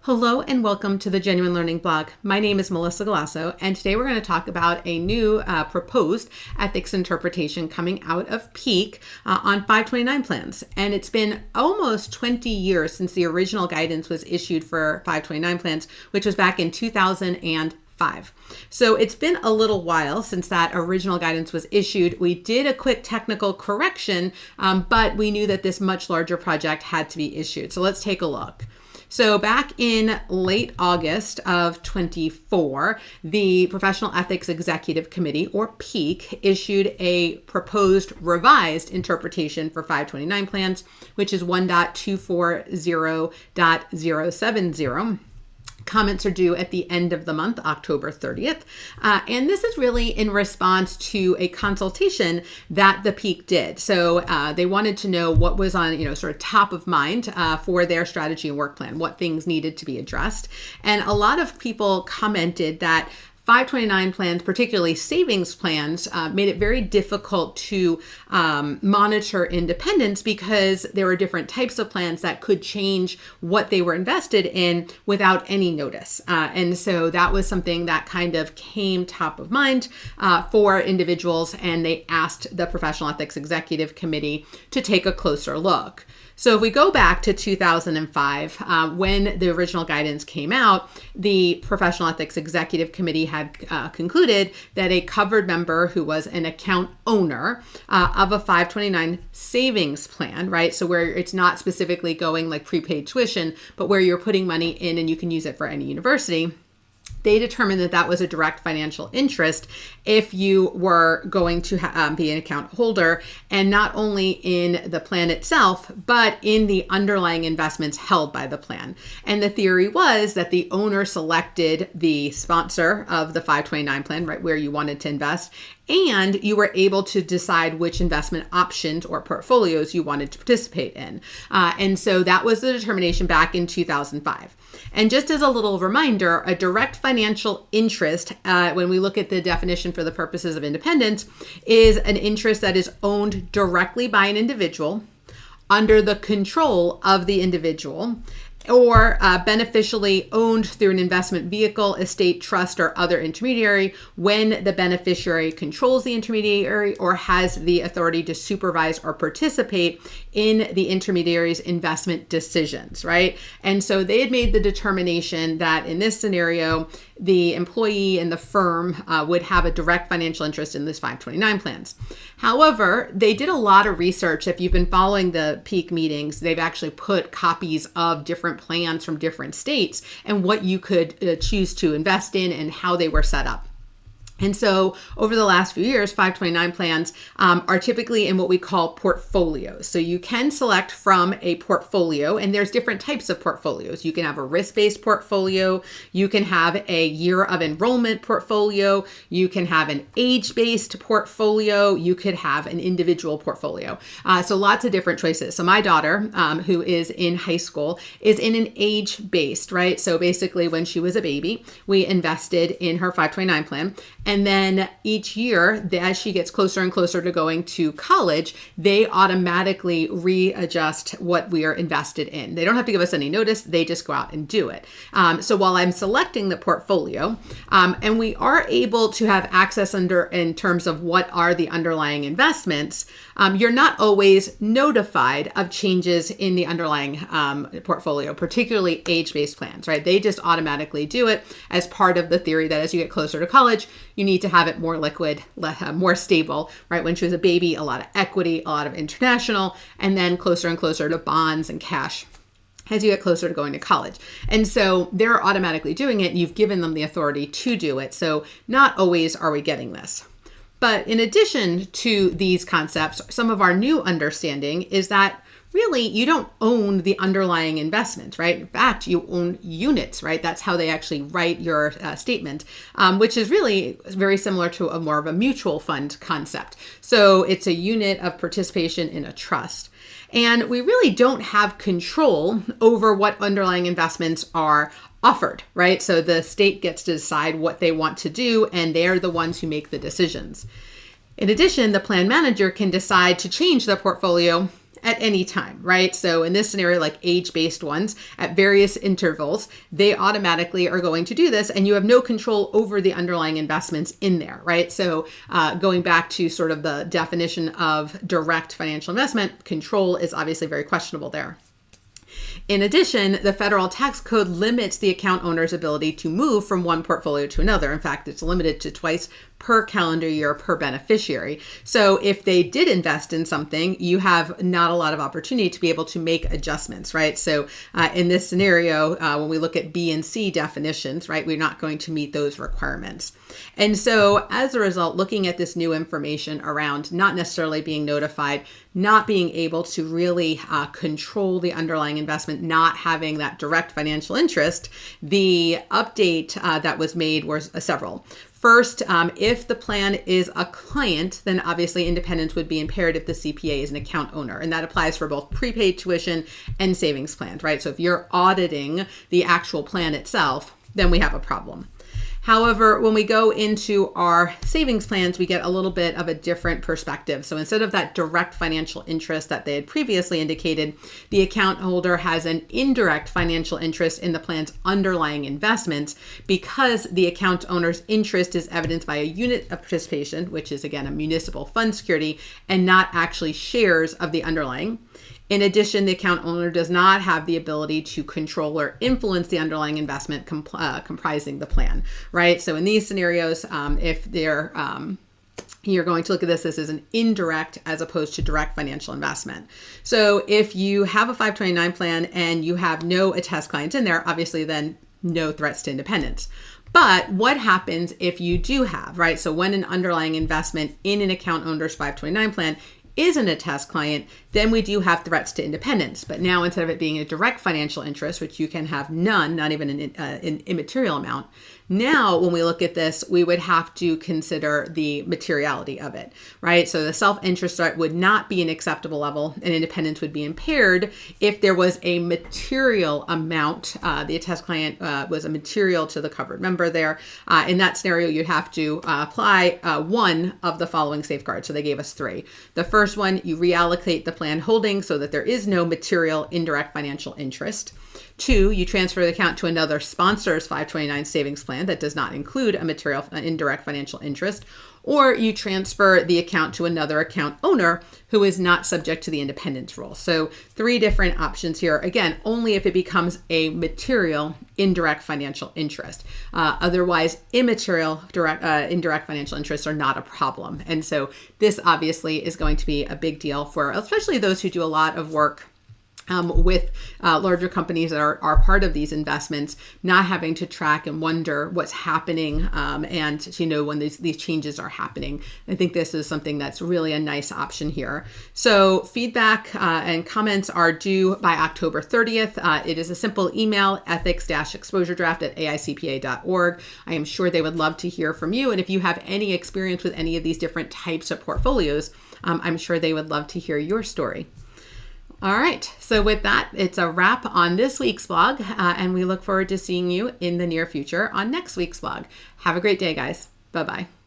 Hello and welcome to the Genuine Learning Blog. My name is Melissa Galasso, and today we're going to talk about a new proposed ethics interpretation coming out of PEEC on 529 plans. And it's been almost 20 years since the original guidance was issued for 529 plans, which was back in 2005. So it's been a little while since that original guidance was issued. We did a quick technical correction, but we knew that this much larger project had to be issued. So let's take a look. So back in late August of 24, the Professional Ethics Executive Committee, or PEEC, issued a proposed revised interpretation for 529 plans, which is 1.240.070. Comments are due at the end of the month, October 30th. And this is really in response to a consultation that the PEEC did. So they wanted to know what was on, sort of top of mind for their strategy and work plan, what things needed to be addressed. And a lot of people commented that 529 plans, particularly savings plans, made it very difficult to monitor independence because there were different types of plans that could change what they were invested in without any notice. And so that was something that kind of came top of mind for individuals, and they asked the Professional Ethics Executive Committee to take a closer look. So if we go back to 2005, when the original guidance came out, the Professional Ethics Executive Committee had concluded that a covered member who was an account owner of a 529 savings plan, right? So where it's not specifically going like prepaid tuition, but where you're putting money in and you can use it for any university, they determined that that was a direct financial interest if you were going to be an account holder, and not only in the plan itself, but in the underlying investments held by the plan. And the theory was that the owner selected the sponsor of the 529 plan, right, where you wanted to invest, and you were able to decide which investment options or portfolios you wanted to participate in. And so that was the determination back in 2005. And just as a little reminder, a direct financial interest, when we look at the definition for the purposes of independence, is an interest that is owned directly by an individual under the control of the individual, or beneficially owned through an investment vehicle, estate, trust, or other intermediary when the beneficiary controls the intermediary or has the authority to supervise or participate in the intermediary's investment decisions, right? And so they had made the determination that in this scenario, the employee and the firm would have a direct financial interest in this 529 plans. However, they did a lot of research. If you've been following the PEEC meetings, they've actually put copies of different plans from different states and what you could choose to invest in and how they were set up. And so over the last few years, 529 plans are typically in what we call portfolios. So you can select from a portfolio, and there's different types of portfolios. You can have a risk-based portfolio. You can have a year of enrollment portfolio. You can have an age-based portfolio. You could have an individual portfolio. So lots of different choices. So my daughter, who is in high school, is in an age-based, right? So basically when she was a baby, we invested in her 529 plan. And then each year, as she gets closer and closer to going to college, they automatically readjust what we are invested in. They don't have to give us any notice. They just go out and do it. So while I'm selecting the portfolio, and we are able to have access in terms of what are the underlying investments, you're not always notified of changes in the underlying portfolio, particularly age-based plans, right? They just automatically do it as part of the theory that as you get closer to college, you need to have it more liquid, more stable, right? When she was a baby, a lot of equity, a lot of international, and then closer and closer to bonds and cash as you get closer to going to college. And so they're automatically doing it. You've given them the authority to do it. So not always are we getting this. But in addition to these concepts, some of our new understanding is that really you don't own the underlying investment, right? In fact, you own units, right? That's how they actually write your statement, which is really very similar to a more of a mutual fund concept. So it's a unit of participation in a trust. And we really don't have control over what underlying investments are offered, right? So the state gets to decide what they want to do, and they're the ones who make the decisions. In addition, the plan manager can decide to change the portfolio at any time, right? So in this scenario, like age-based ones at various intervals, they automatically are going to do this, and you have no control over the underlying investments in there, right? So going back to sort of the definition of direct financial investment, control is obviously very questionable there. In addition, the federal tax code limits the account owner's ability to move from one portfolio to another. In fact, it's limited to twice per calendar year per beneficiary. So if they did invest in something, you have not a lot of opportunity to be able to make adjustments, right? So in this scenario, when we look at B and C definitions, right, we're not going to meet those requirements. And so as a result, looking at this new information around not necessarily being notified, not being able to really control the underlying investment, not having that direct financial interest, the update that was made was several. First, if the plan is a client, then obviously independence would be impaired if the CPA is an account owner. And that applies for both prepaid tuition and savings plans, right? So if you're auditing the actual plan itself, then we have a problem. However, when we go into our savings plans, we get a little bit of a different perspective. So instead of that direct financial interest that they had previously indicated, the account holder has an indirect financial interest in the plan's underlying investments because the account owner's interest is evidenced by a unit of participation, which is again a municipal fund security, and not actually shares of the underlying. In addition, the account owner does not have the ability to control or influence the underlying investment comprising the plan, right? So in these scenarios, if they're you're going to look at this as an indirect as opposed to direct financial investment. So if you have a 529 plan and you have no attest clients in there, obviously then no threats to independence. But what happens if you do have, right? So when an underlying investment in an account owner's 529 plan is an attest client, then we do have threats to independence. But now instead of it being a direct financial interest, which you can have none, not even an immaterial amount, now when we look at this, we would have to consider the materiality of it, right? So the self-interest threat would not be an acceptable level and independence would be impaired if there was a material amount. The attest client was a material to the covered member there. In that scenario, you'd have to apply one of the following safeguards. So they gave us three. The first one, you reallocate the plan holding so that there is no material indirect financial interest. 2, you transfer the account to another sponsor's 529 savings plan that does not include a material indirect financial interest, or you transfer the account to another account owner who is not subject to the independence rule. So 3 different options here. Again, only if it becomes a material indirect financial interest. Otherwise, immaterial indirect financial interests are not a problem. And so this obviously is going to be a big deal for especially those who do a lot of work with larger companies that are part of these investments, not having to track and wonder what's happening and to know when these changes are happening. I think this is something that's really a nice option here. So feedback and comments are due by October 30th. It is a simple email, ethics-exposuredraft@aicpa.org. I am sure they would love to hear from you. And if you have any experience with any of these different types of portfolios, I'm sure they would love to hear your story. All right, so with that, it's a wrap on this week's blog, and we look forward to seeing you in the near future on next week's blog. Have a great day, guys. Bye-bye.